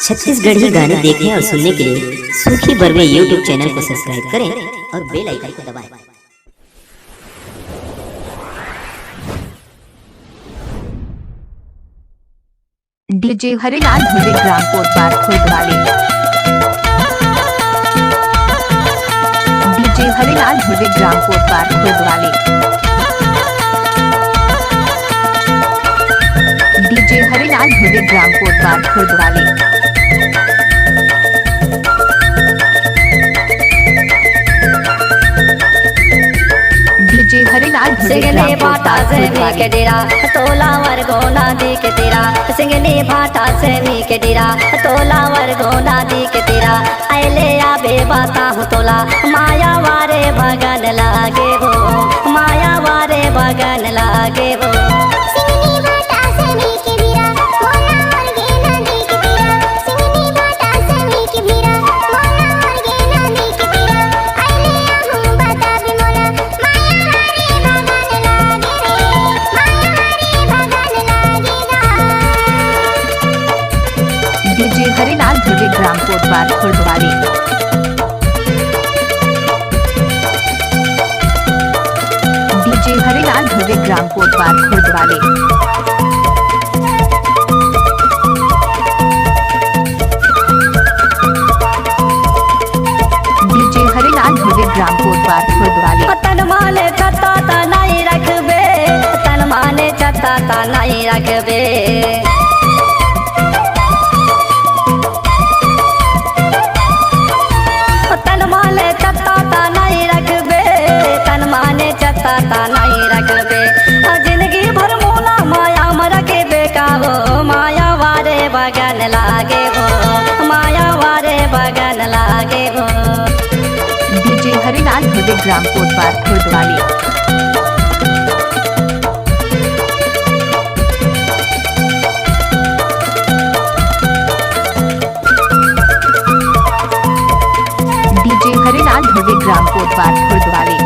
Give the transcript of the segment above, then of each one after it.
छत्तीसगढ़ी गाने देखने और सुनने के लिए सूखी बरवे यूट्यूब चैनल को सब्सक्राइब करें और बेल आइकन को दबाएं। DJ Harilal Dhurve gram कोटबार खुर्दवाली। DJ Harilal Dhurve gram कोटबार खुर्दवाली। DJ Harilal Dhurve gram कोटबार खुर्दवाली। DJ Harilal सिंगने भाटा से मी के डेरा तोला वर गोना दी के तेरा। सिंगने भाटा से मी के डेरा तोला वर गोना दी के तेरा। आइले आबे बाता हूँ तोला माया वारे भगन लागे वो, माया वारे भगन लागे वो। DJ Harilal Dhurve gram कोटबार खुर्दवाली। DJ Harilal Dhurve gram कोटबार खुर्दवाली। DJ Harilal Dhurve gram कोटबार खुर्दवाली। तन माने छत्ता ता नहीं रखबे, तन माने छत्ता ता नहीं रखबे। तन माने छत्ता ता नहीं रखबे, तन माने छत्ता ता नहीं रखबे। जिंदगी भर मोला माया मर के बेकावो, माया वारे बगन लागे वो, माया वारे बगन लागे वो। DJ Harilal Dhurve gram कोटबार खुर्दवाली। DJ Harilal Dhurve gram कोटबार खुर्दवाली।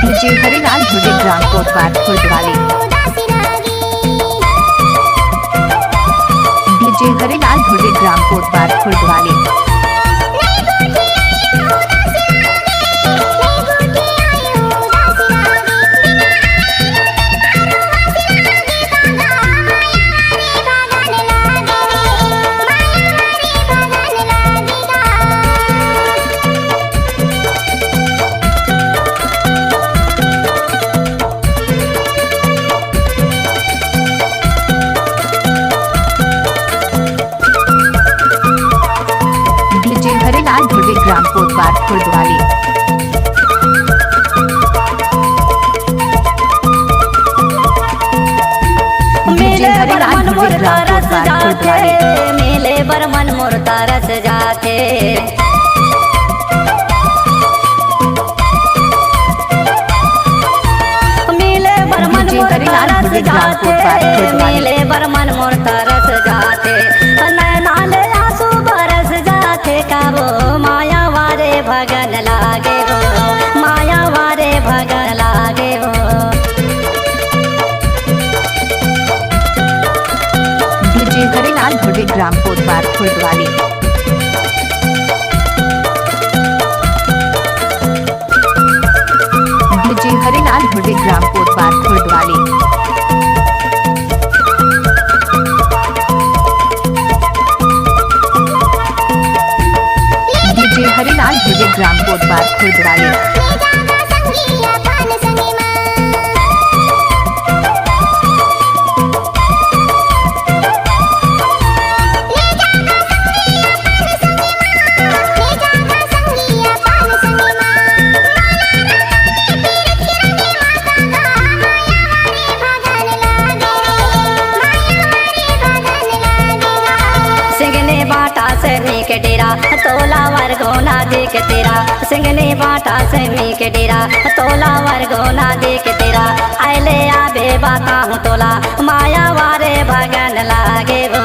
DJ Harilal Dhurve gram कोटबार खुर्दवाली। DJ Harilal Dhurve gram कोटबार खुर्दवाली। DJ Harilal Dhurve gram कोटबार खुर्दवाली। DJ Harilal Dhurve gram कोटबार खुर्दवाली। मेले बर मन मोर तरस जाते। मेले बर मन डीजे मोर हरिलाल तरस धुर्वे ग्राम जाते, कोटबार खुर्दवाली। मेले बर मन मोर तरस जाते। नैनाले आंसू बरस जाते काबो, माया वारे भगन लागे वो, माया वारे भगन लागे वो। DJ Harilal Dhurve gram कोटबार खुर्दवाली। DJ Harilal Dhurve gram कोटबार खुर्दवाली। DJ Harilal Dhurve gram कोटबार खुर्दवाली। सिंगने बाटा से मी के डेरा तोला वर गोना दे के तेरा। सिंगने बाटा से मी के डेरा तोला वर गोना दे के तेरा। आइले आबे बाता हूँ तोला माया वारे भगन लागे वो।